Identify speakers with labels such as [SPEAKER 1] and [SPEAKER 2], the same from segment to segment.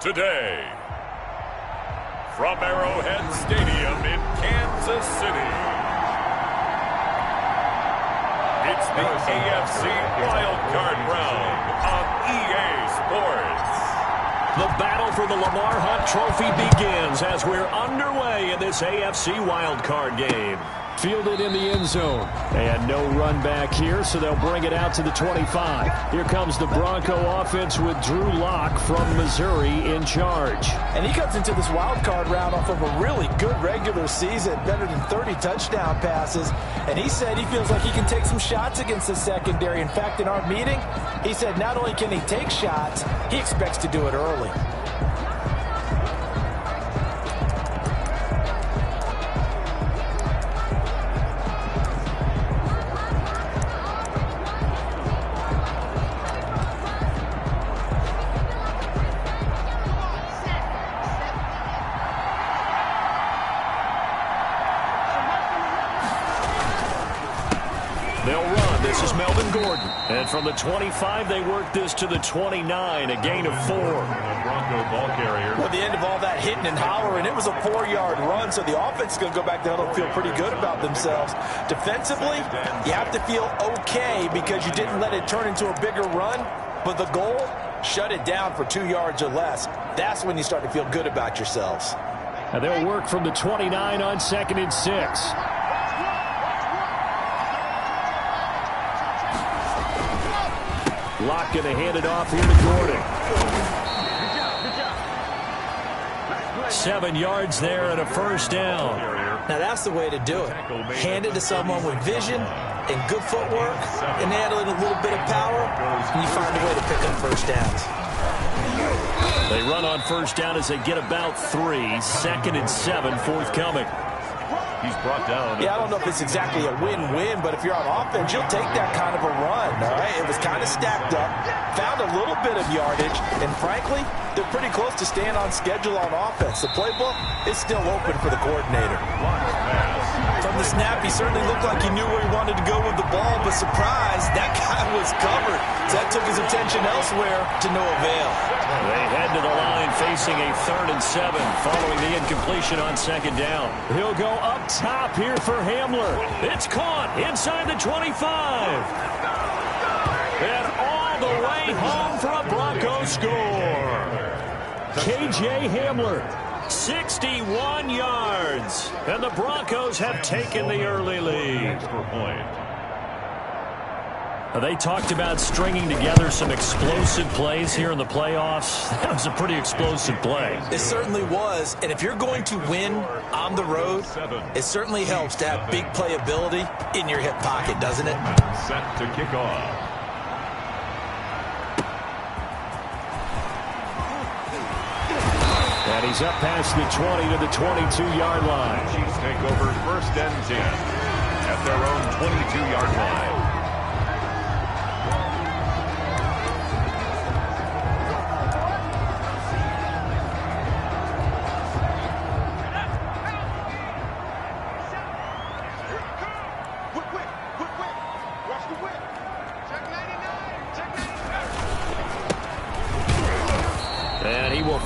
[SPEAKER 1] today. From Arrowhead Stadium in Kansas City, it's the AFC Wildcard Round on EA Sports.
[SPEAKER 2] The battle for the Lamar Hunt Trophy begins as we're underway in this AFC Wildcard game.
[SPEAKER 3] Fielded in the end zone. And no run back here, so they'll bring it out to the 25. Here comes the Bronco offense with Drew Lock from Missouri in charge.
[SPEAKER 4] And he comes into this wild card round off of a really good regular season, better than 30 touchdown passes. And he said he feels like he can take some shots against the secondary. In fact, in our meeting, he said not only can he take shots, he expects to do it early.
[SPEAKER 3] And from the 25, they work this to the 29, a gain of 4.
[SPEAKER 1] Bronco ball carrier.
[SPEAKER 4] Well, the end of all that hitting and hollering, it was a 4-yard run, so the offense is going to go back there and feel pretty good about themselves. Defensively, you have to feel okay because you didn't let it turn into a bigger run, but the goal, shut it down for 2 yards or less. That's when you start to feel good about yourselves.
[SPEAKER 3] And they'll work from the 29 on 2nd and 6. Lock going to hand it off here to Gordon. 7 yards there and a first down.
[SPEAKER 4] Now that's the way to do it. Hand it to someone with vision and good footwork, and handle it a little bit of power, and you find a way to pick up first downs.
[SPEAKER 3] They run on first down as they get about 3. 2nd and 7 forthcoming.
[SPEAKER 1] He's brought down.
[SPEAKER 4] Yeah, I don't know if it's exactly a win-win, but if you're on offense, you'll take that kind of a run, all right? It was kind of stacked up, found a little bit of yardage, and frankly, they're pretty close to staying on schedule on offense. The playbook is still open for the coordinator. From the snap, he certainly looked like he knew where he wanted to go with the ball, but surprise, that guy was covered. So that took his attention elsewhere to no avail.
[SPEAKER 3] They head to the line facing a 3rd and 7 following the incompletion on 2nd down. He'll go up top here for Hamler. It's caught inside the 25. And all the way home for a Bronco score. K.J. Hamler, 61 yards. And the Broncos have taken the early lead. They talked about stringing together some explosive plays here in the playoffs. That was a pretty explosive play.
[SPEAKER 4] It certainly was. And if you're going to win on the road, it certainly helps to have big playability in your hip pocket, doesn't it?
[SPEAKER 1] Set to kick off.
[SPEAKER 3] And he's up past the 20 to the 22-yard line.
[SPEAKER 1] Chiefs take over 1st and 10 at their own 22-yard line.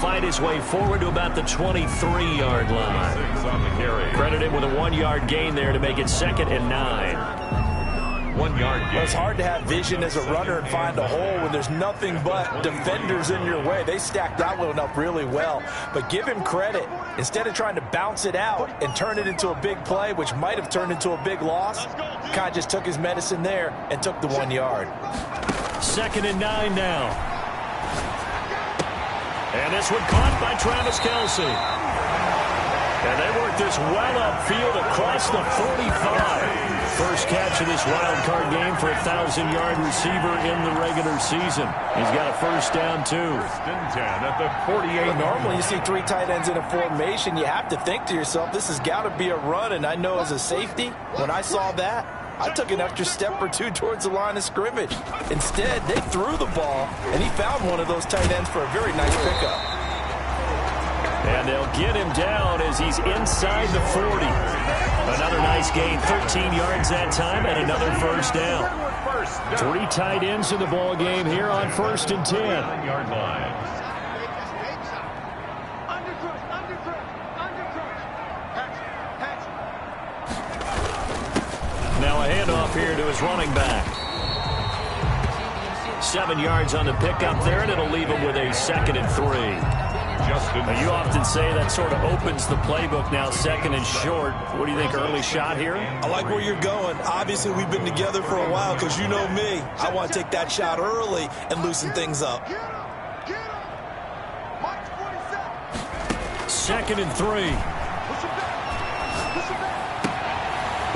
[SPEAKER 3] Find his way forward to about the 23-yard line. Credit him with a 1-yard gain there to make it 2nd and 9.
[SPEAKER 1] 1 yard gain.
[SPEAKER 4] Well, it's hard to have vision as a runner and find a hole when there's nothing but defenders in your way. They stacked that one up really well. But give him credit. Instead of trying to bounce it out and turn it into a big play, which might have turned into a big loss, kind of just took his medicine there and took the 1 yard.
[SPEAKER 3] 2nd and 9 now. And this one caught by Travis Kelce. And they work this well upfield across the 45. First catch of this wild card game for a 1,000-yard receiver in the regular season. He's got a first down, too.
[SPEAKER 1] 1st and 10 at the 48.
[SPEAKER 4] Well, normally you see 3 tight ends in a formation. You have to think to yourself, this has got to be a run. And I know as a safety, when I saw that, I took an extra step or 2 towards the line of scrimmage. Instead, they threw the ball, and he found one of those tight ends for a very nice pickup.
[SPEAKER 3] And they'll get him down as he's inside the 40. Another nice gain, 13 yards that time, and another first down. 3 tight ends in the ball game here on 1st and 10.
[SPEAKER 2] his running back. 7 yards on the pickup there, and it'll leave him with a 2nd and 3. You often say that sort of opens the playbook now, 2nd and short. What do you think, early shot here?
[SPEAKER 4] I like where you're going. Obviously, we've been together for a while because you know me. I want to take that shot early and loosen things up.
[SPEAKER 2] 2nd and 3.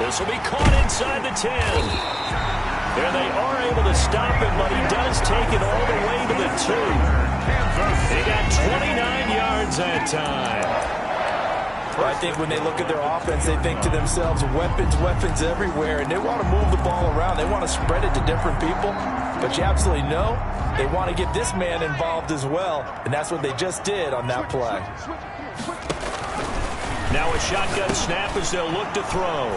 [SPEAKER 2] This will be caught inside the 10. And they are able to stop him, but he does take it all the way to the 2. They got 29 yards that time.
[SPEAKER 4] Well, I think when they look at their offense, they think to themselves, weapons everywhere, and they want to move the ball around. They want to spread it to different people, but you absolutely know they want to get this man involved as well, and that's what they just did on that play.
[SPEAKER 2] Now a shotgun snap as they'll look to throw.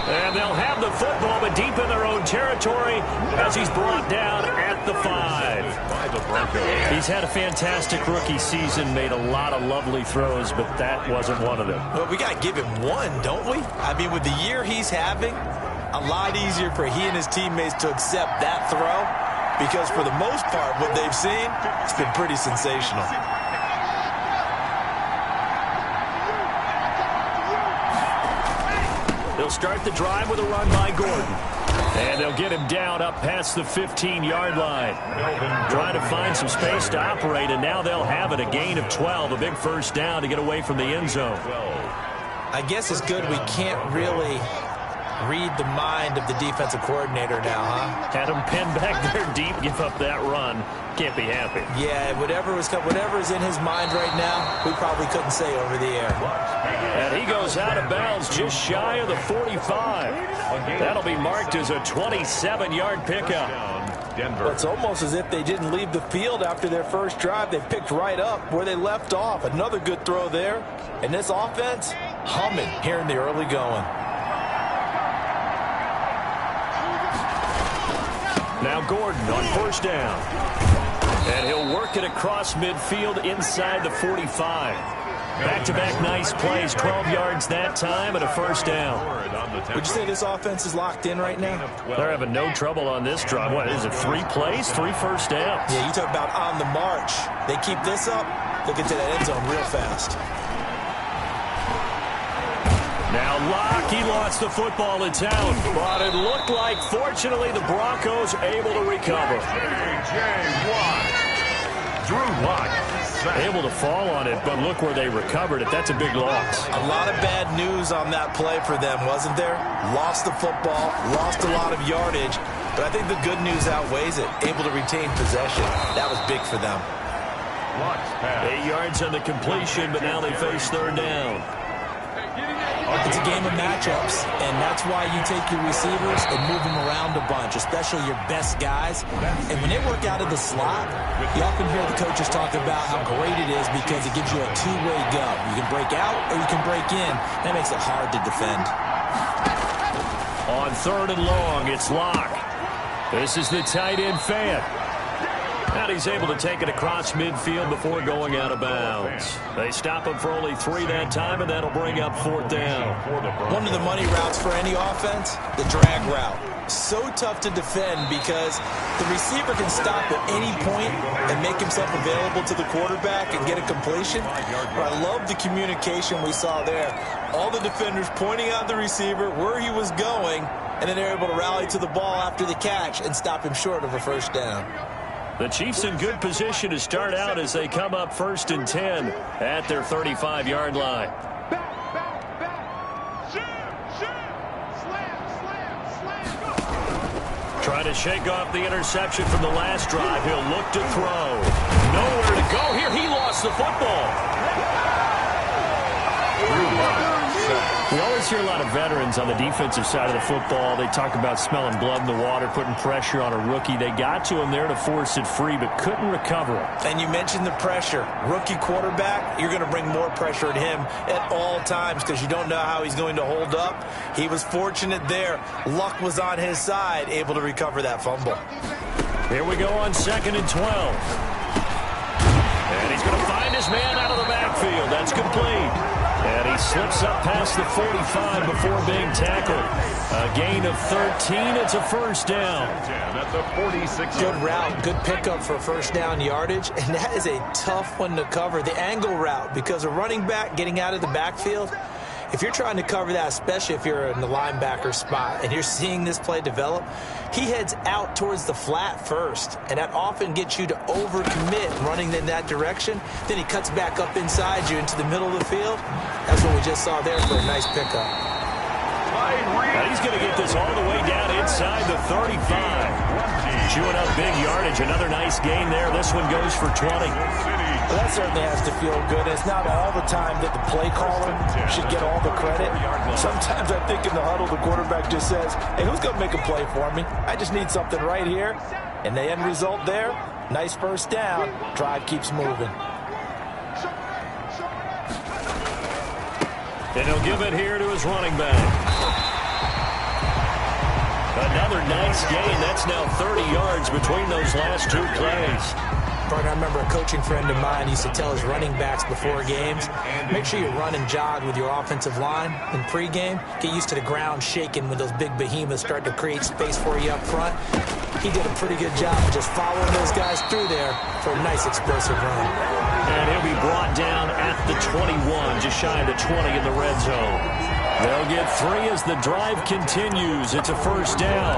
[SPEAKER 2] And they'll have the football, but deep in their own territory as he's brought down at the 5. He's had a fantastic rookie season, made a lot of lovely throws, but that wasn't one of them.
[SPEAKER 4] Well, we got to give him one, don't we? I mean, with the year he's having, a lot easier for he and his teammates to accept that throw because for the most part, what they've seen, it's been pretty sensational.
[SPEAKER 2] They'll start the drive with a run by Gordon. And they'll get him down up past the 15-yard line. Trying to find some space to operate, and now they'll have it. A gain of 12, a big first down to get away from the end zone.
[SPEAKER 4] I guess it's good we can't really read the mind of the defensive coordinator now, huh?
[SPEAKER 2] Had him pinned back there deep, give up that run. Can't be happy.
[SPEAKER 4] Yeah, whatever is in his mind right now, we probably couldn't say over the air.
[SPEAKER 2] And he goes out of bounds just shy of the 45. That'll be marked as a 27-yard pickup.
[SPEAKER 4] Well, it's almost as if they didn't leave the field after their first drive. They picked right up where they left off. Another good throw there. And this offense, humming here in the early going.
[SPEAKER 2] Now Gordon on first down. And he'll work it across midfield inside the 45. Back-to-back nice plays, 12 yards that time and a first down.
[SPEAKER 4] Would you say this offense is locked in right now?
[SPEAKER 2] They're having no trouble on this drive. What is it, 3 plays, 3 first downs?
[SPEAKER 4] Yeah, you talk about on the march. They keep this up, they'll get to that end zone real fast.
[SPEAKER 2] Now Locke, he lost the football in town, but it looked like, fortunately, the Broncos able to recover.
[SPEAKER 1] Drew Locke
[SPEAKER 2] able to fall on it, but look where they recovered it. That's a big loss.
[SPEAKER 4] A lot of bad news on that play for them, wasn't there? Lost the football, lost a lot of yardage, but I think the good news outweighs it. Able to retain possession. That was big for them.
[SPEAKER 2] 8 yards on the completion, but now they face third down.
[SPEAKER 4] It's a game of matchups, and that's why you take your receivers and move them around a bunch, especially your best guys. And when they work out of the slot, you often hear the coaches talk about how great it is because it gives you a two-way go. You can break out or you can break in. That makes it hard to defend.
[SPEAKER 2] On third and long, it's Locke. This is the tight end fan. And he's able to take it across midfield before going out of bounds. They stop him for only 3 that time, and that'll bring up fourth down.
[SPEAKER 4] One of the money routes for any offense, the drag route. So tough to defend because the receiver can stop at any point and make himself available to the quarterback and get a completion. But I love the communication we saw there. All the defenders pointing out the receiver, where he was going, and then they're able to rally to the ball after the catch and stop him short of a first down.
[SPEAKER 2] The Chiefs in good position to start out as they come up 1st and 10 at their 35-yard line. Trying to shake off the interception from the last drive. He'll look to throw. Nowhere to go here. He lost the football. We always hear a lot of veterans on the defensive side of the football. They talk about smelling blood in the water, putting pressure on a rookie. They got to him there to force it free, but couldn't recover it.
[SPEAKER 4] And you mentioned the pressure. Rookie quarterback, you're going to bring more pressure at him at all times because you don't know how he's going to hold up. He was fortunate there. Luck was on his side, able to recover that fumble.
[SPEAKER 2] Here we go on 2nd and 12. And he's going to find his man out of the backfield. That's complete. And he slips up past the 45 before being tackled. A gain of 13. It's a first down.
[SPEAKER 1] At the 46.
[SPEAKER 4] Good route, good pickup for first down yardage, and that is a tough one to cover. The angle route, because a running back getting out of the backfield, if you're trying to cover that, especially if you're in the linebacker spot and you're seeing this play develop, he heads out towards the flat first, and that often gets you to overcommit running in that direction. Then he cuts back up inside you into the middle of the field. That's what we just saw there for a nice pickup.
[SPEAKER 2] Now he's going to get this all the way down inside the 35. Chewing up big yardage. Another nice gain there. This one goes for 20.
[SPEAKER 4] Well, that certainly has to feel good. It's not all the time that the play caller should get all the credit. Sometimes I think in the huddle, the quarterback just says, hey, who's going to make a play for me? I just need something right here. And the end result there, nice first down. Drive keeps moving.
[SPEAKER 2] And he'll give it here to his running back. Another nice gain. That's now 30 yards between those last two plays.
[SPEAKER 4] Partner, I remember a coaching friend of mine used to tell his running backs before games, make sure you run and jog with your offensive line in pregame. Get used to the ground shaking when those big behemoths start to create space for you up front. He did a pretty good job of just following those guys through there for a nice explosive run.
[SPEAKER 2] And he'll be brought down at the 21, just shy of the 20 in the red zone. They'll get 3 as the drive continues. It's a first down.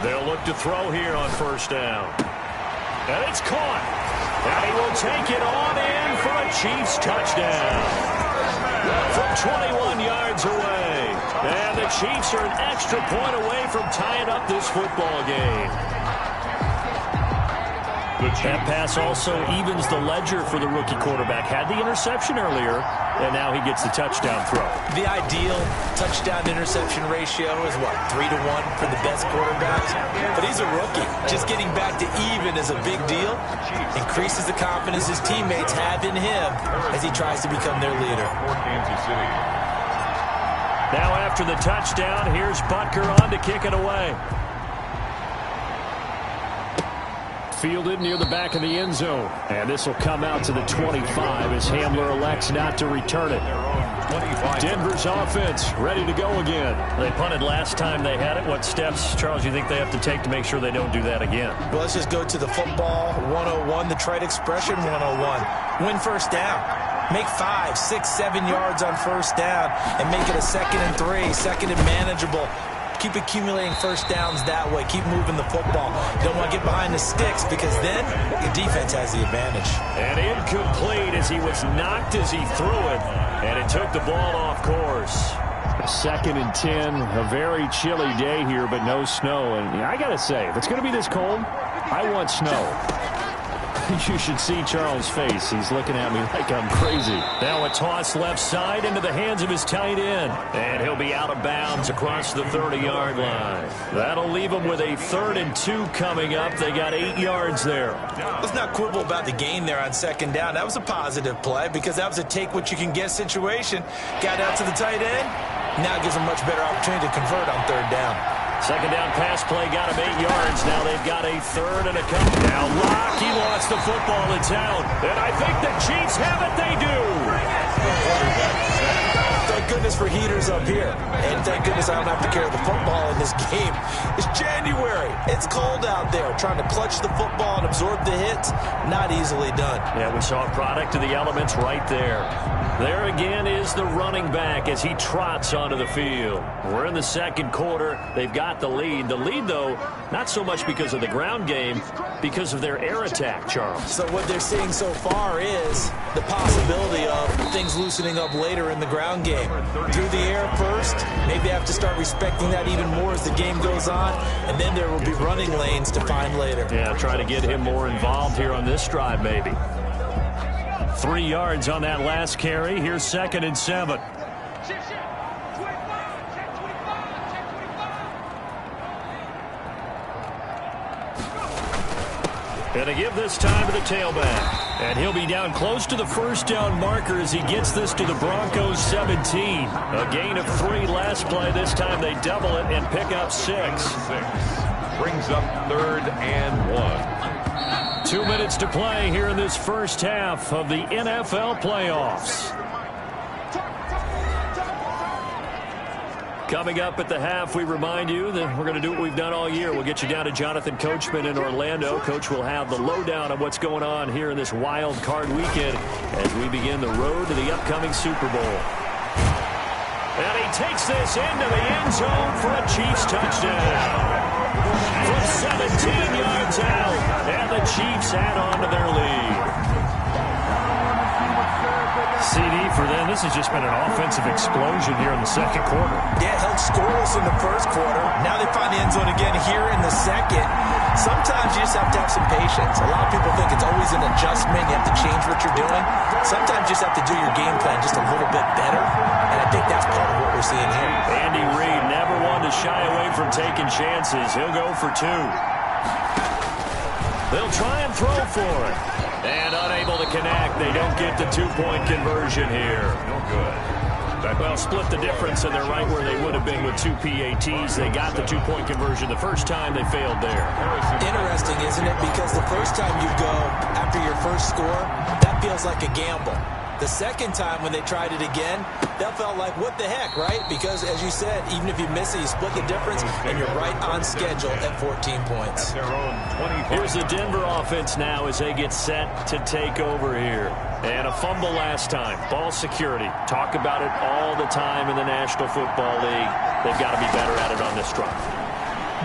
[SPEAKER 2] They'll look to throw here on first down. And it's caught. And he will take it on in for a Chiefs touchdown. From 21 yards away. And the Chiefs are an extra point away from tying up this football game. That pass also evens the ledger for the rookie quarterback. Had the interception earlier, and now he gets the touchdown throw.
[SPEAKER 4] The ideal touchdown-interception ratio is, what, 3 to 1 for the best quarterbacks? But he's a rookie. Just getting back to even is a big deal. Increases the confidence his teammates have in him as he tries to become their leader.
[SPEAKER 2] Now after the touchdown, here's Butker on to kick it away. Fielded near the back of the end zone. And this will come out to the 25 as Hamler elects not to return it. Denver's offense ready to go again. They punted last time they had it. What steps, Charles, you think they have to take to make sure they don't do that again?
[SPEAKER 4] Well, let's just go to the football 101, the trade expression 101. Win first down. Make 5, 6, 7 yards on first down and make it a 2nd and 3, 2nd and manageable. Keep accumulating first downs that way. Keep moving the football. You don't want to get behind the sticks because then your defense has the advantage.
[SPEAKER 2] And incomplete as he was knocked as he threw it. And it took the ball off course. 2nd and 10. A very chilly day here, but no snow. And I got to say, if it's going to be this cold, I want snow. You should see Charles' face. He's looking at me like I'm crazy. Now a toss left side into the hands of his tight end. And he'll be out of bounds across the 30-yard line. That'll leave him with a 3rd and 2 coming up. They got 8 yards there.
[SPEAKER 4] Let's not quibble about the gain there on 2nd down. That was a positive play because that was a take-what-you-can-get situation. Got out to the tight end. Now gives him a much better opportunity to convert on 3rd down.
[SPEAKER 2] 2nd down pass play got him 8 yards. Now they've got a 3rd and a couple. Now Locke, he lost the football in town. And I think the Chiefs have it. They do.
[SPEAKER 4] Thank goodness for heaters up here. And thank goodness I don't have to carry the football in this game. It's January. It's cold out there. Trying to clutch the football and absorb the hits, not easily done.
[SPEAKER 2] Yeah, we saw a product of the elements right there. There again is the running back as he trots onto the field. We're in the 2nd quarter. They've got the lead. The lead, though, not so much because of the ground game, because of their air attack, Charles.
[SPEAKER 4] So what they're seeing so far is the possibility of things loosening up later in the ground game. Through the air first, maybe they have to start respecting that even more as the game goes on, and then there will be running lanes to find later.
[SPEAKER 2] Yeah, try to get him more involved here on this drive, maybe. 3 yards on that last carry. Here's 2nd and 7. And they give this time to the tailback. And he'll be down close to the first down marker as he gets this to the Broncos 17. A gain of 3 last play. This time they double it and pick up 6.
[SPEAKER 1] Brings up 3rd and 1.
[SPEAKER 2] 2 minutes to play here in this first half of the NFL playoffs. Coming up at the half, we remind you that we're going to do what we've done all year. We'll get you down to Jonathan Coachman in Orlando. Coach will have the lowdown on what's going on here in this wild card weekend as we begin the road to the upcoming Super Bowl. And he takes this into the end zone for a Chiefs touchdown. From 17 yards out, and the Chiefs add on to their lead. CD for them, this has just been an offensive explosion here in the second quarter.
[SPEAKER 4] Yeah, held scoreless in the first quarter. Now they find the end zone again here in the second. Sometimes you just have to have some patience. A lot of people think it's always an adjustment. You have to change what you're doing. Sometimes you just have to do your game plan just a little bit better. And I think that's part of what we're seeing here.
[SPEAKER 2] Andy Reid never one to shy away from taking chances. He'll go for 2. They'll try and throw for it. And unable to connect. They don't get the 2-point conversion here.
[SPEAKER 1] No good.
[SPEAKER 2] Well, split the difference, and they're right where they would have been with 2 PATs. They got the 2-point conversion the first time. They failed there.
[SPEAKER 4] Interesting, isn't it? Because the first time you go after your first score, that feels like a gamble. The second time when they tried it again, that felt like, what the heck, right? Because, as you said, even if you miss it, you split the difference, and you're right on schedule at 14 points.
[SPEAKER 2] Here's the Denver offense now as they get set to take over here. And a fumble last time. Ball security. Talk about it all the time in the National Football League. They've got to be better at it on this drive.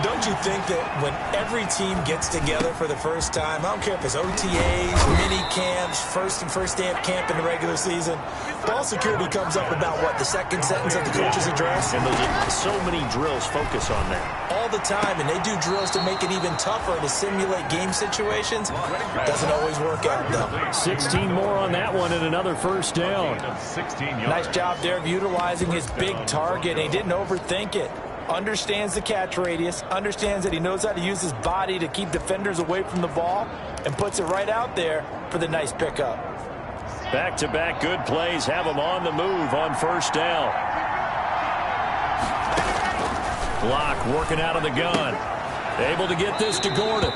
[SPEAKER 4] Don't you think that when every team gets together for the first time, I don't care if it's OTAs, mini camps, first day of camp in the regular season, ball security comes up about what, the second sentence of the coach's address?
[SPEAKER 2] And so many drills focus on that.
[SPEAKER 4] All the time, and they do drills to make it even tougher to simulate game situations. Doesn't always work out, though.
[SPEAKER 2] 16 more on that one and another first down.
[SPEAKER 4] Nice job there of utilizing his big target. He didn't overthink it. Understands the catch radius, understands that he knows how to use his body to keep defenders away from the ball, and puts it right out there for the nice pickup.
[SPEAKER 2] Back-to-back good plays have him on the move on first down. Block working out of the gun. Able to get this to Gordon.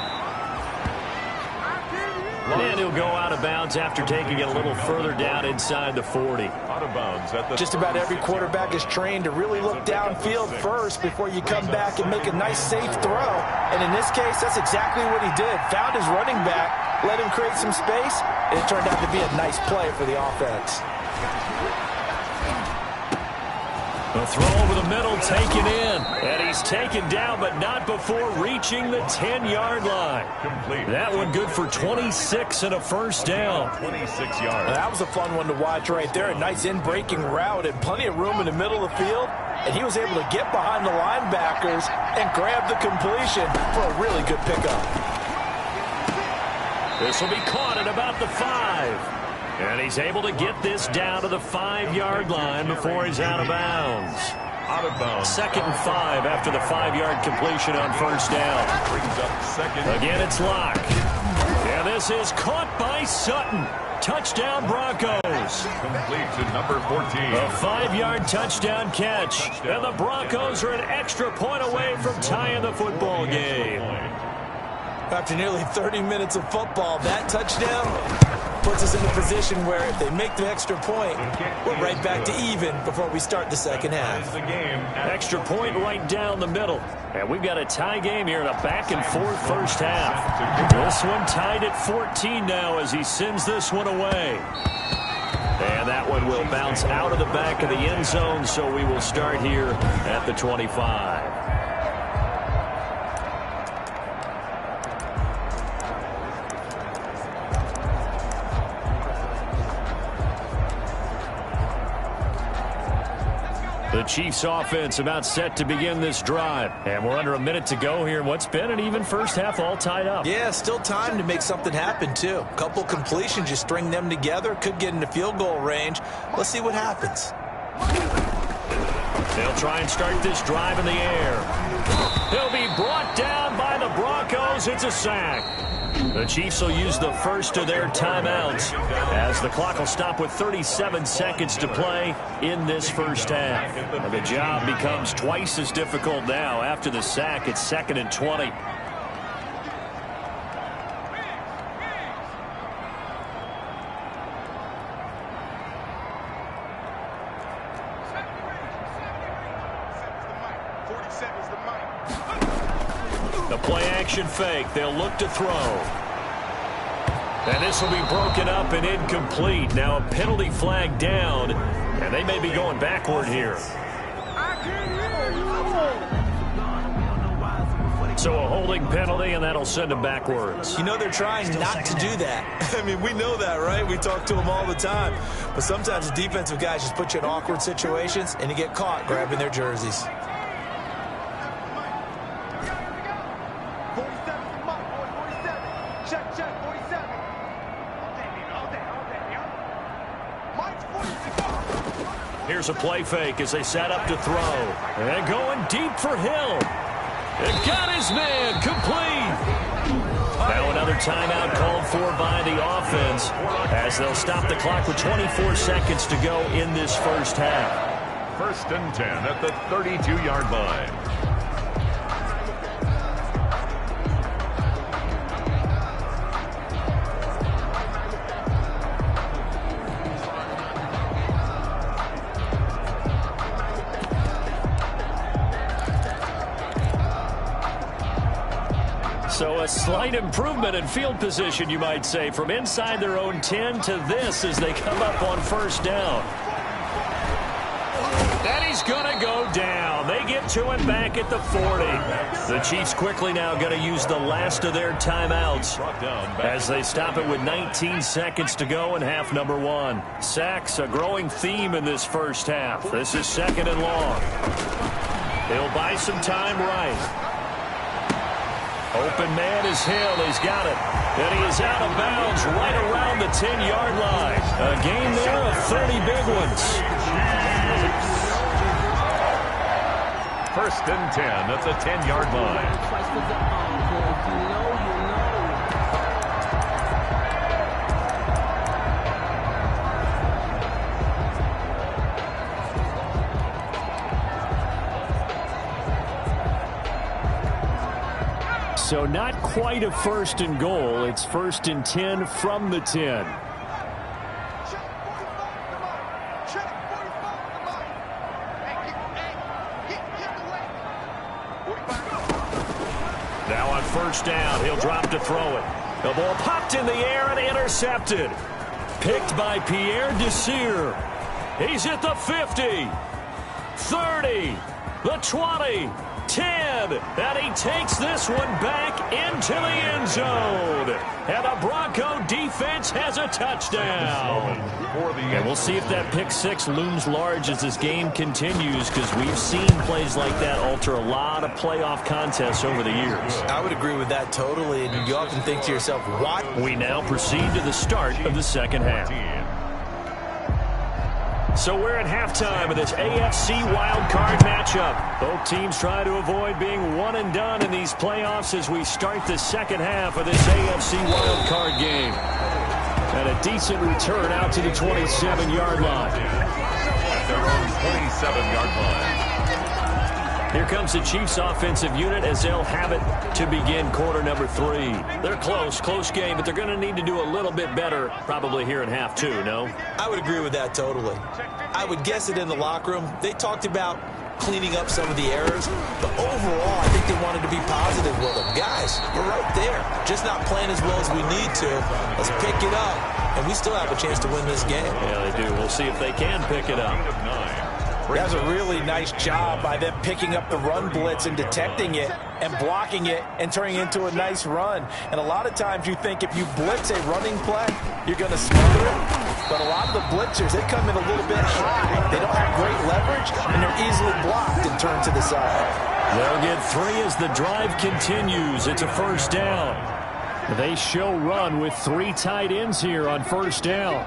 [SPEAKER 2] And he'll go out of bounds after taking it a little further down inside the 40.
[SPEAKER 1] Out of bounds at the...
[SPEAKER 4] Just about every quarterback is trained to really look downfield first before you come back and make a nice, safe throw. And in this case, that's exactly what he did. Found his running back, let him create some space, and it turned out to be a nice play for the offense.
[SPEAKER 2] The throw over the middle taken in. And he's taken down, but not before reaching the 10-yard line.
[SPEAKER 1] Complete.
[SPEAKER 2] That one good for 26 and a first down.
[SPEAKER 1] 26 yards.
[SPEAKER 4] That was a fun one to watch right there. A nice in-breaking route and plenty of room in the middle of the field. And he was able to get behind the linebackers and grab the completion for a really good pickup.
[SPEAKER 2] This will be caught at about the 5. And he's able to get this down to the 5-yard line before he's out of bounds.
[SPEAKER 1] Out of bounds.
[SPEAKER 2] 2nd and 5 after the 5-yard completion on first down.
[SPEAKER 1] Brings up 2nd.
[SPEAKER 2] Again, it's Locke. And this is caught by Sutton. Touchdown, Broncos.
[SPEAKER 1] Complete to number 14.
[SPEAKER 2] A 5-yard touchdown catch. And the Broncos are an extra point away from tying the football game.
[SPEAKER 4] After nearly 30 minutes of football, that touchdown puts us in a position where if they make the extra point, we're right back to even before we start the second half.
[SPEAKER 2] Extra point right down the middle. And we've got a tie game here in a back-and-forth first half. This one tied at 14 now as he sends this one away. And that one will bounce out of the back of the end zone, so we will start here at the 25. The Chiefs offense about set to begin this drive. And we're under a minute to go here. What's been an even first half all tied up.
[SPEAKER 4] Yeah, still time to make something happen, too. A couple completions, you string them together, could get into field goal range. Let's see what happens. They'll
[SPEAKER 2] try and start this drive in the air. He'll be brought down by the Broncos falls. It's a sack. The Chiefs will use the first of their timeouts as the clock will stop with 37 seconds to play in this first half. And the job becomes twice as difficult now. After the sack, it's 2nd and 20. The play-action fake. They'll look to throw. And this will be broken up and incomplete. Now a penalty flag down, and they may be going backward here. So a holding penalty, and that'll send them backwards.
[SPEAKER 4] You know they're trying not to do that. I mean, we know that, right? We talk to them all the time. But sometimes the defensive guys just put you in awkward situations, and you get caught grabbing their jerseys.
[SPEAKER 2] Here's a play fake as they set up to throw. And going deep for Hill. It got his man complete. Now another timeout called for by the offense as they'll stop the clock with 24 seconds to go in this first half.
[SPEAKER 1] 1st and 10 at the 32-yard line.
[SPEAKER 2] So a slight improvement in field position, you might say, from inside their own 10 to this as they come up on 1st down. And he's going to go down. They get to him back at the 40. The Chiefs quickly now going to use the last of their timeouts as they stop it with 19 seconds to go in half number 1. Sacks, a growing theme in this first half. This is 2nd and long. They'll buy some time right. Open man is Hill. He's got it. And he is out of bounds right around the 10-yard line. A gain there of 30 big ones.
[SPEAKER 1] 1st and 10 at the 10-yard line.
[SPEAKER 2] So not quite a 1st and goal. It's 1st and 10 from the 10. Now on 1st down, he'll drop to throw it. The ball popped in the air and intercepted. Picked by Pierre Desir. He's at the 50, 30, the 20, 10, and he takes this one back into the end zone. And the Bronco defense has a touchdown. And we'll see if that pick 6 looms large as this game continues, because we've seen plays like that alter a lot of playoff contests over the years.
[SPEAKER 4] I would agree with that totally, and you often think to yourself, what?
[SPEAKER 2] We now proceed to the start of the second half. So we're at halftime of this AFC wildcard matchup. Both teams try to avoid being one and done in these playoffs as we start the second half of this AFC wildcard game. And a decent return out to the 27-yard line.
[SPEAKER 1] At their own 27-yard line.
[SPEAKER 2] Here comes the Chiefs offensive unit as they'll have it to begin quarter number 3. They're close game, but they're going to need to do a little bit better probably here in half 2, no?
[SPEAKER 4] I would agree with that totally. I would guess it in the locker room. They talked about cleaning up some of the errors, but overall, I think they wanted to be positive with them. Guys, we're right there. Just not playing as well as we need to. Let's pick it up, and we still have a chance to win this game.
[SPEAKER 2] Yeah, they do. We'll see if they can pick it up.
[SPEAKER 4] That was a really nice job by them picking up the run blitz and detecting it and blocking it and turning it into a nice run. And a lot of times you think if you blitz a running play, you're going to smother it. But a lot of the blitzers, they come in a little bit high. They don't have great leverage, and they're easily blocked and turned to the side.
[SPEAKER 2] They'll get 3 as the drive continues. It's a 1st down. They show run with 3 tight ends here on 1st down.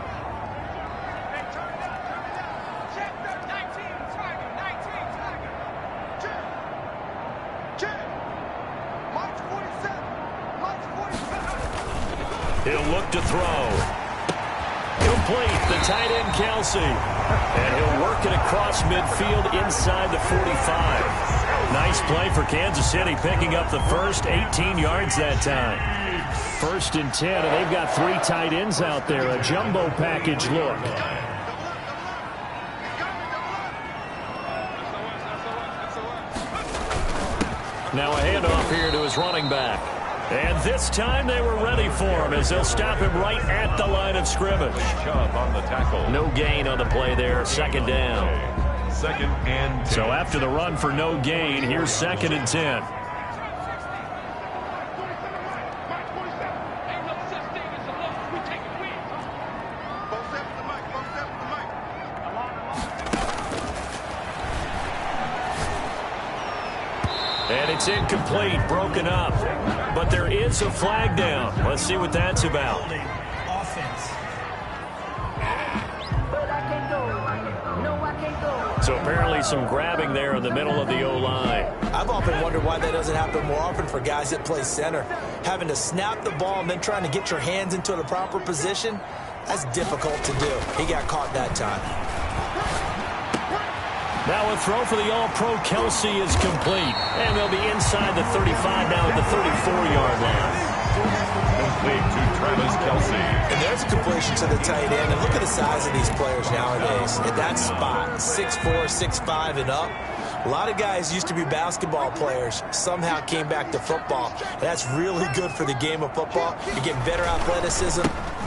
[SPEAKER 2] He'll look to throw. Complete, the tight end Kelsey. And he'll work it across midfield inside the 45. Nice play for Kansas City, picking up the first 18 yards that time. 1st and 10, and they've got 3 tight ends out there. A jumbo package look. Now a handoff here to his running back. And this time they were ready for him as they'll stop him right at the line of scrimmage.
[SPEAKER 1] Chubb on the tackle.
[SPEAKER 2] No gain on the play there. 2nd down.
[SPEAKER 1] 2nd and 10.
[SPEAKER 2] So after the run for no gain, here's 2nd and 10. And it's incomplete, broken up. But there is a flag down. Let's see what that's about. So apparently some grabbing there in the middle of the O-line.
[SPEAKER 4] I've often wondered why that doesn't happen more often for guys that play center. Having to snap the ball and then trying to get your hands into the proper position, that's difficult to do. He got caught that time.
[SPEAKER 2] Now a throw for the All-Pro Kelsey is complete. And they'll be inside the 35 now at the 34-yard line.
[SPEAKER 1] Complete to Travis Kelsey.
[SPEAKER 4] And there's a completion to the tight end. And look at the size of these players nowadays. At that spot, 6'4", 6'5", and up. A lot of guys used to be basketball players, somehow came back to football. That's really good for the game of football. You get better athleticism,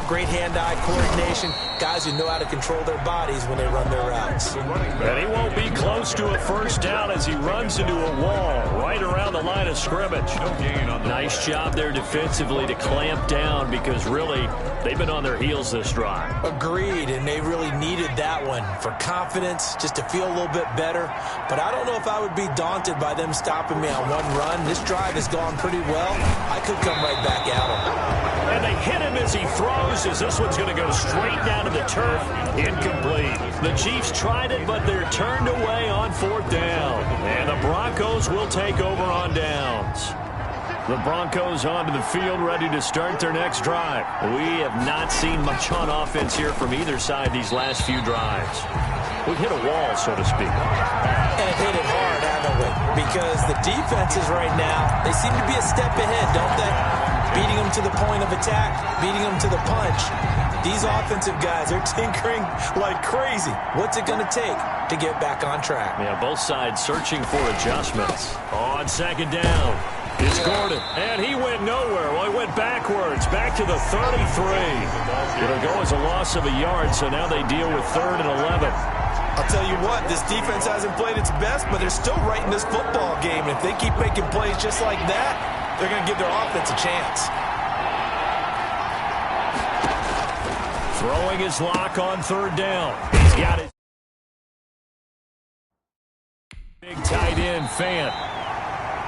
[SPEAKER 4] great hand-eye coordination, guys who know how to control their bodies when they run their routes.
[SPEAKER 2] And he won't be close to a 1st down as he runs into a wall right around the line of scrimmage.
[SPEAKER 1] No gain on the
[SPEAKER 2] Nice job there defensively to clamp down because really they've been on their heels this drive.
[SPEAKER 4] Agreed, and they really needed that one for confidence, just to feel a little bit better. But I don't know if I would be daunted by them stopping me on one run. This drive has gone pretty well. I could come right back at them.
[SPEAKER 2] And they hit him as he throws, as this one's going to go straight down to the turf. Incomplete. The Chiefs tried it, but they're turned away on 4th down. And the Broncos will take over on downs. The Broncos onto the field, ready to start their next drive. We have not seen much on offense here from either side these last few drives. We've hit a wall, so to speak.
[SPEAKER 4] And hit it hard, haven't we? Because the defenses right now, they seem to be a step ahead, don't they? Beating them to the point of attack, beating them to the punch. These offensive guys are tinkering like crazy. What's it going to take to get back on track?
[SPEAKER 2] Yeah, both sides searching for adjustments. On 2nd down, it's Gordon. And he went nowhere. Well, he went backwards, back to the 33. It'll go as a loss of a yard, so now they deal with 3rd and 11.
[SPEAKER 4] I'll tell you what, this defense hasn't played its best, but they're still right in this football game. If they keep making plays just like that, they're going to give their offense a chance.
[SPEAKER 2] Throwing his lock on 3rd down. He's got it. Big tight end, Fant.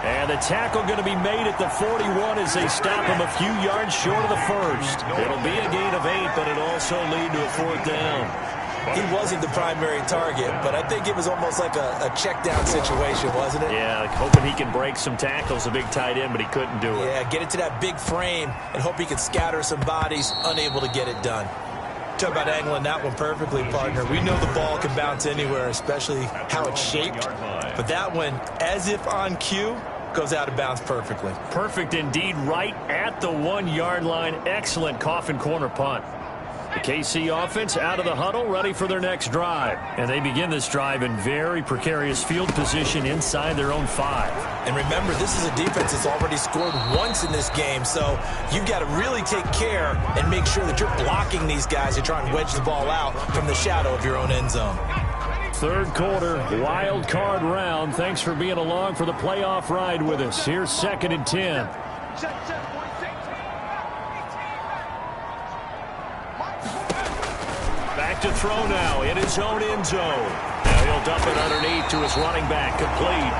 [SPEAKER 2] And the tackle going to be made at the 41 as they stop him a few yards short of the 1st. It'll be a gain of 8, but it'll also lead to a 4th down.
[SPEAKER 4] He wasn't the primary target, but I think it was almost like a check down situation, wasn't it?
[SPEAKER 2] Yeah, like hoping he can break some tackles, a big tight end, but he couldn't do it.
[SPEAKER 4] Yeah, get it to that big frame and hope he could scatter some bodies, unable to get it done. Talk about angling that one perfectly, partner. We know the ball can bounce anywhere, especially how it's shaped. But that one, as if on cue, goes out of bounds perfectly.
[SPEAKER 2] Perfect indeed, right at the 1-yard line. Excellent coffin corner punt. The KC offense out of the huddle, ready for their next drive. And they begin this drive in very precarious field position inside their own 5.
[SPEAKER 4] And remember, this is a defense that's already scored once in this game, so you've got to really take care and make sure that you're blocking these guys who try and wedge the ball out from the shadow of your own end zone.
[SPEAKER 2] 3rd quarter, wild card round. Thanks for being along for the playoff ride with us. Here's 2nd and 10. Back to throw now in his own end zone. Now he'll dump it underneath to his running back, complete.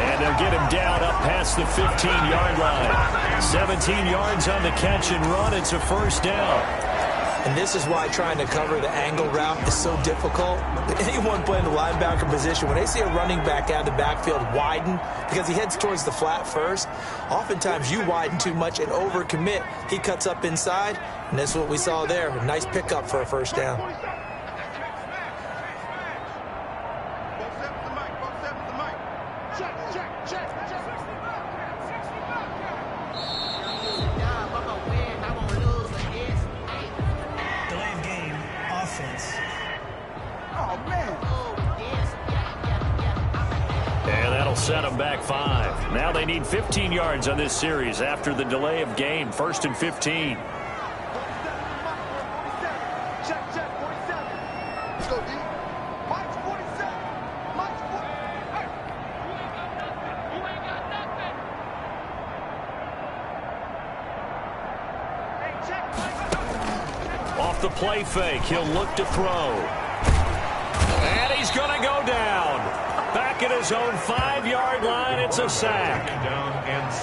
[SPEAKER 2] And they'll get him down up past the 15-yard line. 17 yards on the catch and run. It's a 1st down.
[SPEAKER 4] And this is why trying to cover the angle route is so difficult. Anyone playing the linebacker position, when they see a running back out of the backfield widen because he heads towards the flat first, oftentimes you widen too much and overcommit. He cuts up inside, and that's what we saw there. A nice pickup for a first down.
[SPEAKER 2] Set them back 5. Now they need 15 yards on this series after the delay of game. 1st and 15. Off the play fake, he'll look to throw. And he's going to go down. Back at his own 5-yard line, it's a sack.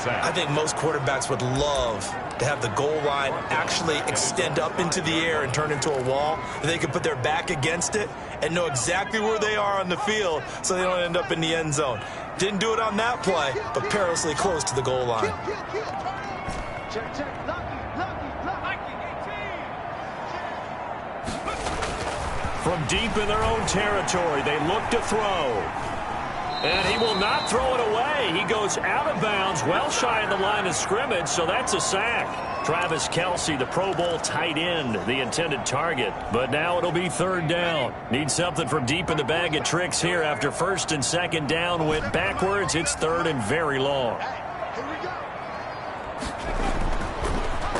[SPEAKER 4] I think most quarterbacks would love to have the goal line actually extend up into the air and turn into a wall. They can put their back against it and know exactly where they are on the field so they don't end up in the end zone. Didn't do it on that play, but perilously close to the goal line.
[SPEAKER 2] From deep in their own territory, they look to throw. And he will not throw it away. He goes out of bounds, well shy of the line of scrimmage, so that's a sack. Travis Kelce, the Pro Bowl tight end, the intended target. But now it'll be 3rd down. Need something from deep in the bag of tricks here after 1st and 2nd down went backwards. It's 3rd and very long.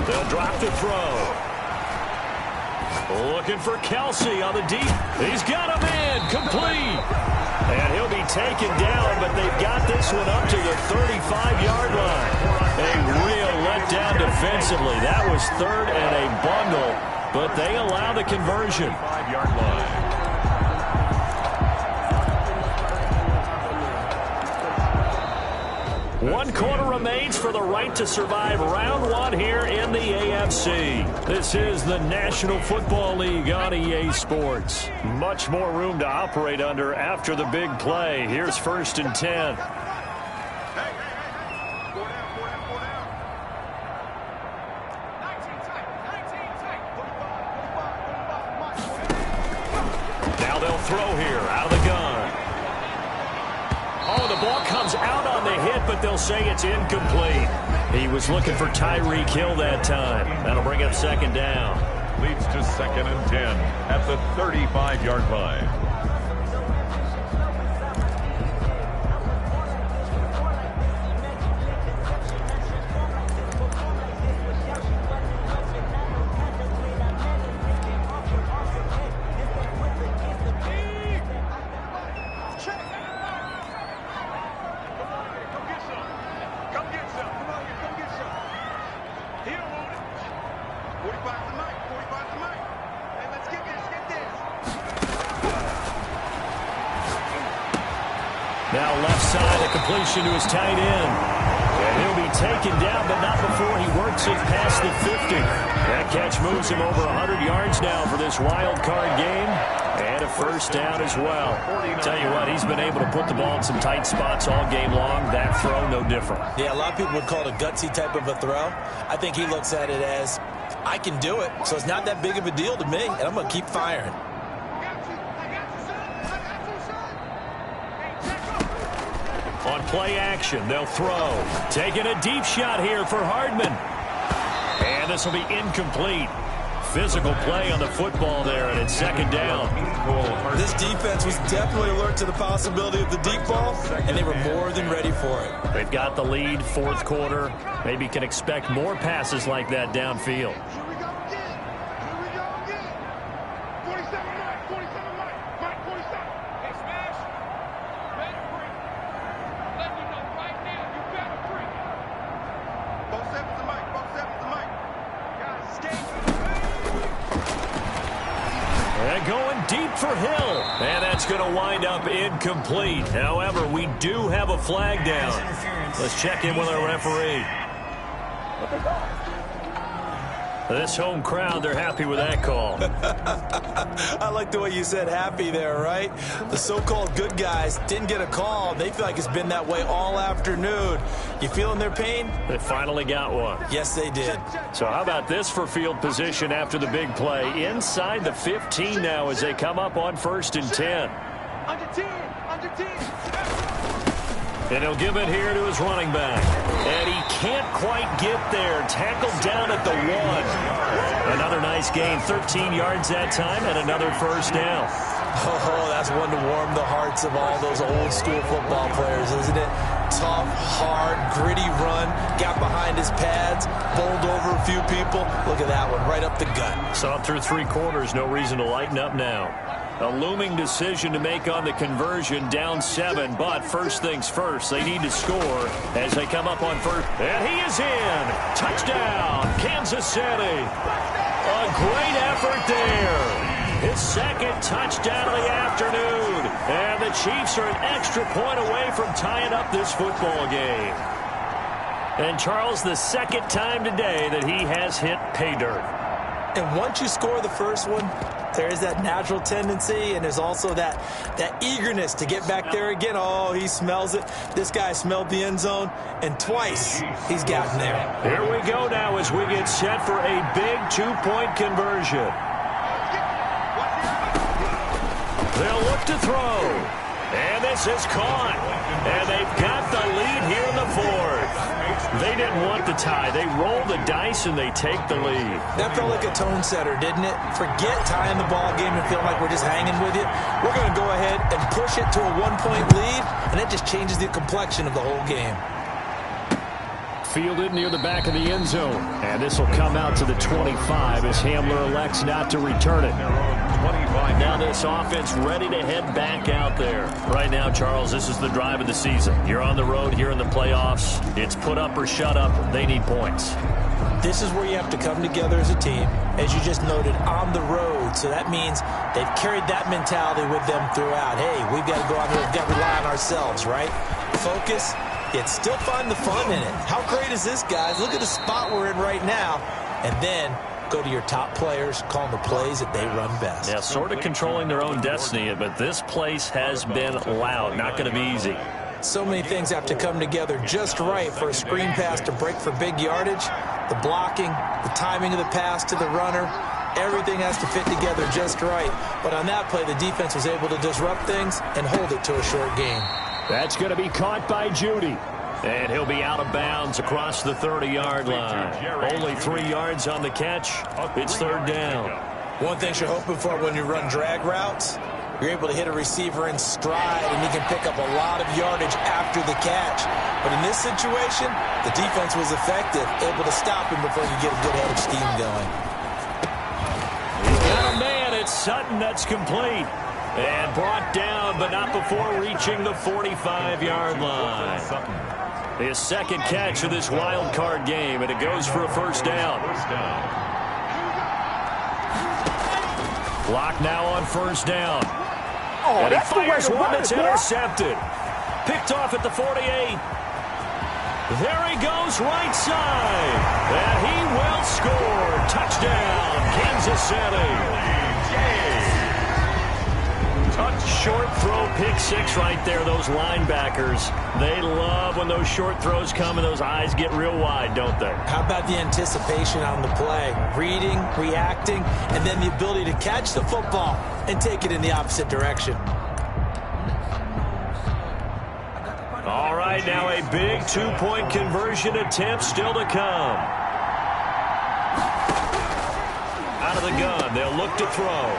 [SPEAKER 2] They'll drop to throw. Looking for Kelce on the deep. He's got him in. Complete. And he'll be taken down, but they've got this one up to the 35-yard line. A real letdown defensively. That was 3rd and a bundle, but they allow the conversion.
[SPEAKER 1] 5-yard line.
[SPEAKER 2] One quarter remains for the right to survive round 1 here in the AFC. This is the National Football League on EA Sports. Much more room to operate under after the big play. Here's 1st and 10. Now they'll throw here out of the gun. Oh, the ball comes out on the hit, but they'll say it's incomplete. He was looking for Tyreek Hill that time. That'll bring up 2nd down.
[SPEAKER 1] Leads to 2nd and 10 at the 35-yard line.
[SPEAKER 2] Now left side, a completion to his tight end. And he'll be taken down, but not before he works it past the 50. That catch moves him over 100 yards now for this wild card game. And a 1st down as well. Tell you what, he's been able to put the ball in some tight spots all game long. That throw, no different.
[SPEAKER 4] Yeah, a lot of people would call it a gutsy type of a throw. I think he looks at it as, I can do it, so it's not that big of a deal to me, and I'm going to keep firing.
[SPEAKER 2] On play action, they'll throw. Taking a deep shot here for Hardman. And this will be incomplete. Physical play on the football there, and it's 2nd down.
[SPEAKER 4] This defense was definitely alert to the possibility of the deep ball, and they were more than ready for it.
[SPEAKER 2] They've got the lead, 4th quarter. Maybe can expect more passes like that downfield. For Hill, and that's going to wind up incomplete. However, we do have a flag down. Let's check in with our referee. This home crowd, they're happy with that call.
[SPEAKER 4] I like the way you said happy there, right? The so-called good guys didn't get a call. They feel like it's been that way all afternoon. You feeling their pain?
[SPEAKER 2] They finally got one.
[SPEAKER 4] Yes, they did.
[SPEAKER 2] So how about this for field position after the big play? Inside the 15 now as they come up on 1st and 10.
[SPEAKER 5] Under 10.
[SPEAKER 2] And he'll give it here to his running back. And he can't quite get there. Tackled down at the 1. Another nice gain. 13 yards that time and another first down.
[SPEAKER 4] Oh, that's one to warm the hearts of all those old school football players, isn't it? Tough, hard, gritty run. Got behind his pads. Bowled over a few people. Look at that one. Right up the gut.
[SPEAKER 2] Saw it through 3 quarters. No reason to lighten up now. A looming decision to make on the conversion, down 7, but first things first, they need to score as they come up on 1st. And he is in. Touchdown, Kansas City. A great effort there. His 2nd touchdown of the afternoon. And the Chiefs are an extra point away from tying up this football game. And Charles, the 2nd time today that he has hit pay dirt.
[SPEAKER 4] And once you score the first one, there is that natural tendency, and there's also that eagerness to get back there again. Oh, he smells it. This guy smelled the end zone, and twice he's gotten there.
[SPEAKER 2] Here we go now as we get set for a big 2-point conversion. They'll look to throw. And this is caught. And they've got the lead here in the 4th. They didn't want the tie. They roll the dice and they take the lead.
[SPEAKER 4] That felt like a tone setter, didn't it? Forget tying the ball game and feeling like we're just hanging with you. We're going to go ahead and push it to a 1-point lead, and that just changes the complexion of the whole game.
[SPEAKER 2] Fielded near the back of the end zone. And this will come out to the 25 as Hamler elects not to return it. Now this offense ready to head back out there. Right now, Charles, this is the drive of the season. You're on the road here in the playoffs. It's put up or shut up. They need points.
[SPEAKER 4] This is where you have to come together as a team, as you just noted, on the road. So that means they've carried that mentality with them throughout. Hey, we've got to go out there. We've got to rely on ourselves, right? Focus, yet still find the fun in it. How great is this, guys? Look at the spot we're in right now. And then go to your top players, call the plays that they run best.
[SPEAKER 2] Yeah, sort of controlling their own destiny, but this place has been loud. Not going to be easy.
[SPEAKER 4] So many things have to come together just right for a screen pass to break for big yardage. The blocking, the timing of the pass to the runner, everything has to fit together just right. But on that play, the defense was able to disrupt things and hold it to a short gain.
[SPEAKER 2] That's going to be caught by Judy. And he'll be out of bounds across the 30-yard line. Only 3 yards on the catch. It's 3rd down.
[SPEAKER 4] One thing you're hoping for when you run drag routes, you're able to hit a receiver in stride, and he can pick up a lot of yardage after the catch. But in this situation, the defense was effective, able to stop him before he could get a good head of steam going.
[SPEAKER 2] He's got a man. It's Sutton. That's complete. And brought down, but not before reaching the 45-yard line. His 2nd catch of this wild card game, and it goes for a 1st down. Clock now on 1st down.
[SPEAKER 5] Oh,
[SPEAKER 2] and he
[SPEAKER 5] that's
[SPEAKER 2] fires
[SPEAKER 5] the way to
[SPEAKER 2] one
[SPEAKER 5] run
[SPEAKER 2] that's
[SPEAKER 5] it, boy.
[SPEAKER 2] intercepted. Picked off at the 48. There he goes, right side. And he will score. Touchdown, Kansas City. Short throw, pick 6 right there. Those linebackers, they love when those short throws come and those eyes get real wide, don't they?
[SPEAKER 4] How about the anticipation on the play? Reading, reacting, and then the ability to catch the football and take it in the opposite direction.
[SPEAKER 2] All right, now a big 2-point conversion attempt still to come. Out of the gun, they'll look to throw.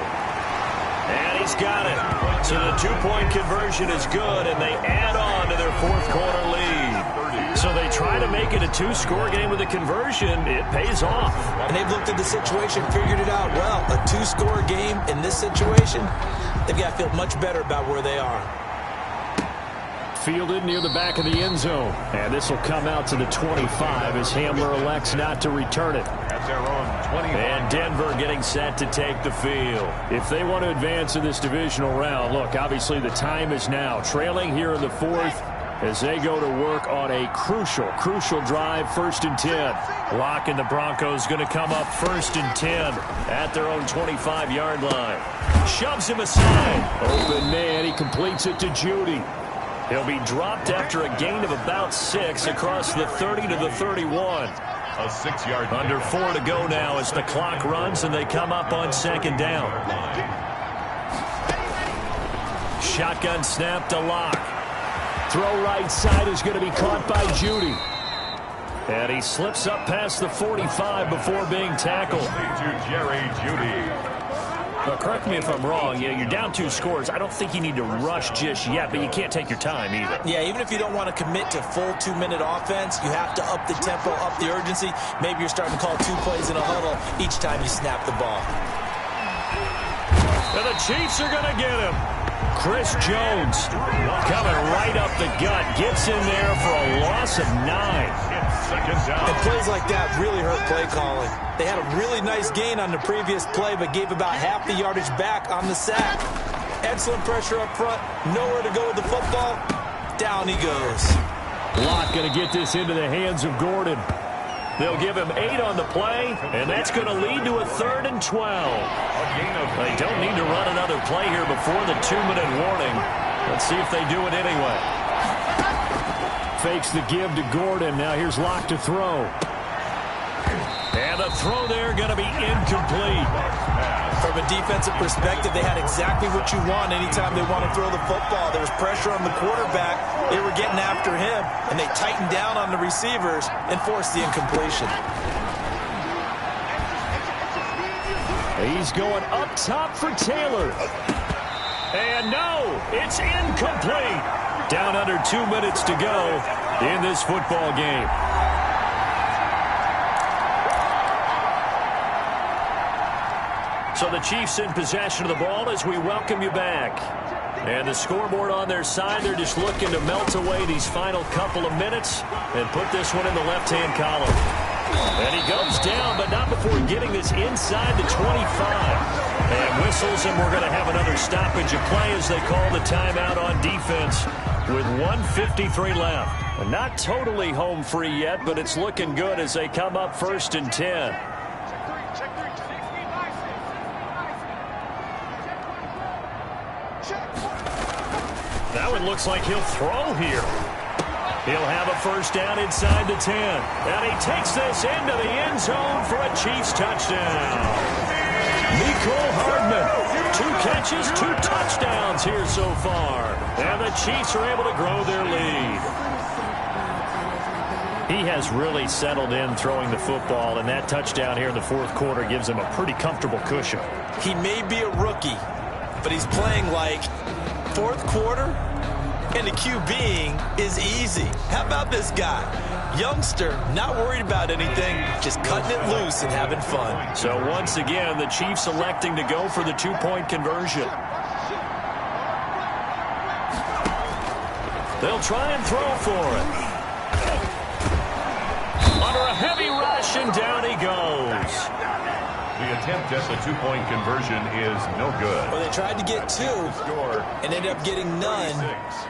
[SPEAKER 2] And he's got it. So the 2-point conversion is good, and they add on to their 4th quarter lead. So they try to make it a 2-score game with a conversion. It pays off.
[SPEAKER 4] And they've looked at the situation, figured it out well. A 2-score game in this situation, they've got to feel much better about where they are.
[SPEAKER 2] Fielded near the back of the end zone. And this will come out to the 25 as Hamler elects not to return it.
[SPEAKER 1] At their own 25.
[SPEAKER 2] And Denver getting set to take the field. If they want to advance in this divisional round, look, obviously the time is now. Trailing here in the 4th, as they go to work on a crucial drive, 1st and 10. Locke and the Broncos going to come up 1st and 10 at their own 25-yard line. Shoves him aside. Open man. He completes it to Judy. He'll be dropped after a gain of about 6 across the 30 to the 31.
[SPEAKER 1] A 6-yard.
[SPEAKER 2] Under 4 to go now as the clock runs and they come up on 2nd down. Shotgun snap to Locke. Throw right side is going to be caught by Judy. And he slips up past the 45 before being tackled.
[SPEAKER 1] To Jerry Judy.
[SPEAKER 2] Now, correct me if I'm wrong. You're down 2 scores. I don't think you need to rush just yet, but you can't take your time either.
[SPEAKER 4] Yeah, even if you don't want to commit to full 2-minute offense, you have to up the tempo, up the urgency. Maybe you're starting to call 2 plays in a huddle each time you snap the ball.
[SPEAKER 2] And the Chiefs are going to get him. Chris Jones coming right up the gut. Gets in there for a loss of 9.
[SPEAKER 4] And plays like that really hurt play calling. They had a really nice gain on the previous play, but gave about half the yardage back on the sack. Excellent pressure up front. Nowhere to go with the football. Down he goes.
[SPEAKER 2] Locke going to get this into the hands of Gordon. They'll give him 8 on the play, and that's going to lead to a 3rd and 12. They don't need to run another play here before the 2-minute warning. Let's see if they do it anyway. Fakes the give to Gordon. Now here's Locke to throw. And the throw there going to be incomplete.
[SPEAKER 4] From a defensive perspective, they had exactly what you want anytime they want to throw the football. There was pressure on the quarterback. They were getting after him, and they tightened down on the receivers and forced the incompletion.
[SPEAKER 2] He's going up top for Taylor. And no, it's incomplete. Down under 2 minutes to go in this football game. So the Chiefs in possession of the ball as we welcome you back. And the scoreboard on their side, they're just looking to melt away these final couple of minutes and put this one in the left-hand column. And he goes down, but not before getting this inside the 25. And whistles, and we're going to have another stoppage of play as they call the timeout on defense with 1:53 left. And not totally home free yet, but it's looking good as they come up 1st and 10. That one looks like he'll throw here. He'll have a 1st down inside the 10. And he takes this into the end zone for a Chiefs touchdown. Mecole Hardman, 2 catches, 2 touchdowns here so far. And the Chiefs are able to grow their lead. He has really settled in throwing the football, and that touchdown here in the 4th quarter gives him a pretty comfortable cushion.
[SPEAKER 4] He may be a rookie, but he's playing like 4th quarter, and the QBing is easy. How about this guy? Youngster, not worried about anything, just cutting it loose and having fun.
[SPEAKER 2] So once again, the Chiefs electing to go for the 2-point conversion. They'll try and throw for it. Under a heavy rush, and down he goes.
[SPEAKER 1] The attempt at the 2-point conversion is no good.
[SPEAKER 4] Well, they tried to get 2 and ended up getting none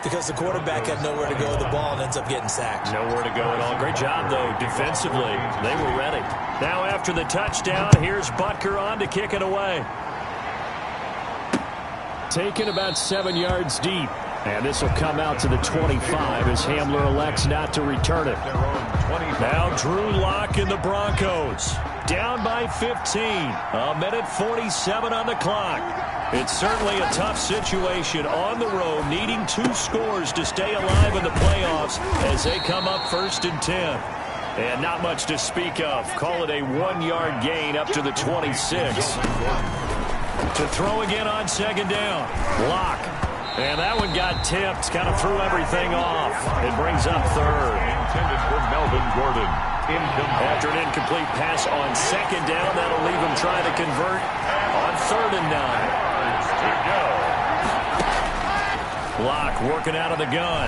[SPEAKER 4] because the quarterback had nowhere to go with the ball and ends up getting sacked.
[SPEAKER 2] Nowhere to go at all. Great job, though, defensively. They were ready. Now after the touchdown, here's Butker on to kick it away. Taken about 7 yards deep. And this will come out to the 25 as Hamler elects not to return it. Now Drew Lock and the Broncos. Down by 15. A minute 47 on the clock. It's certainly a tough situation on the road, needing 2 scores to stay alive in the playoffs as they come up 1st and 10. And not much to speak of. Call it a 1-yard gain up to the 26. To throw again on 2nd down. Lock. And that one got tipped, kind of threw everything off. It brings up 3rd.
[SPEAKER 1] Intended for Melvin Gordon.
[SPEAKER 2] After an incomplete pass on 2nd down, that'll leave him trying to convert on 3rd and 9. Lock working out of the gun.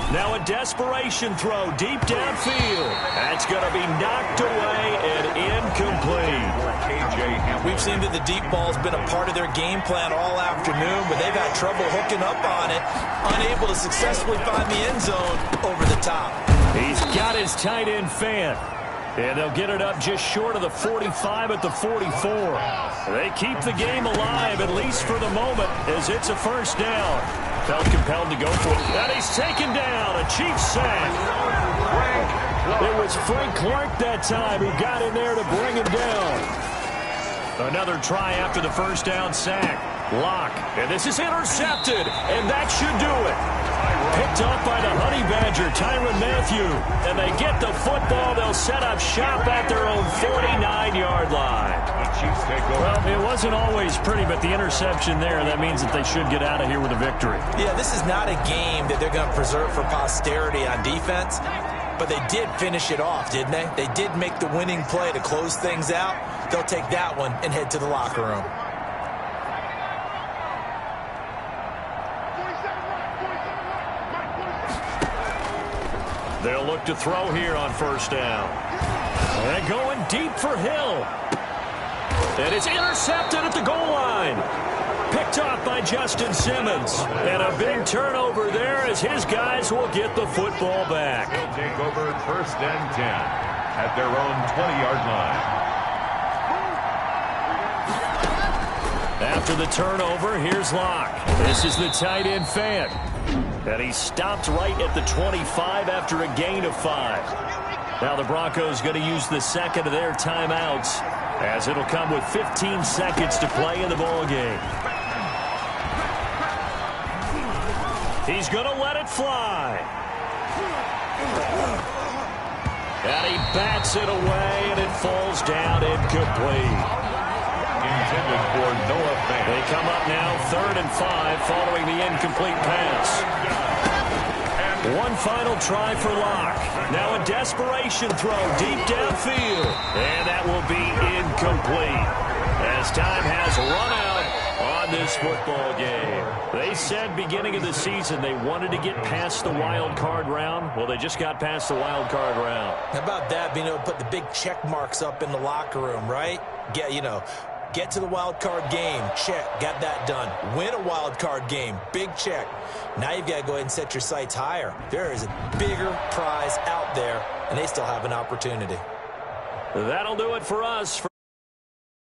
[SPEAKER 2] Now a desperation throw deep downfield. That's going to be knocked away and incomplete.
[SPEAKER 4] We've seen that the deep ball's been a part of their game plan all afternoon, but they've had trouble hooking up on it, unable to successfully find the end zone over the top.
[SPEAKER 2] He's got his tight end fan. And they'll get it up just short of the 45 at the 44. They keep the game alive, at least for the moment, as it's a first down. Felt compelled to go for it. And he's taken down. A Chiefs sack. It was Frank Clark that time who got in there to bring him down. Another try after the first down sack. Lock. And this is intercepted. And that should do it. Picked off by the Honey Badger, Tyrann Mathieu. And they get the football. They'll set up shop at their own 49-yard line. Well, it wasn't always pretty, but the interception there, that means that they should get out of here with a victory.
[SPEAKER 4] Yeah, this is not a game that they're going to preserve for posterity on defense, but they did finish it off, didn't they? They did make the winning play to close things out. They'll take that one and head to the locker room.
[SPEAKER 2] They'll look to throw here on first down. And going deep for Hill. And it's intercepted at the goal line. Picked off by Justin Simmons. And a big turnover there as his guys will get the football back.
[SPEAKER 1] They'll take over first and 10 at their own 20-yard line.
[SPEAKER 2] After the turnover, here's Locke. This is the tight end fan. And he stopped right at the 25 after a gain of 5. Now the Broncos going to use the second of their timeouts as it'll come with 15 seconds to play in the ball game. He's going to let it fly. And he bats it away, and it falls down incomplete.
[SPEAKER 1] Intended for Noah Fant.
[SPEAKER 2] They come up now 3rd and 5 following the incomplete pass. One final try for Locke. Now a desperation throw deep downfield. And that will be incomplete as time has run out on this football game. They said beginning of the season they wanted to get past the wild card round. Well, they just got past the wild card round.
[SPEAKER 4] How about that, being able to put the big check marks up in the locker room, right? Get to the wild card game. Check. Got that done. Win a wild card game. Big check. Now you've got to go ahead and set your sights higher. There is a bigger prize out there, and they still have an opportunity.
[SPEAKER 2] That'll do it for us.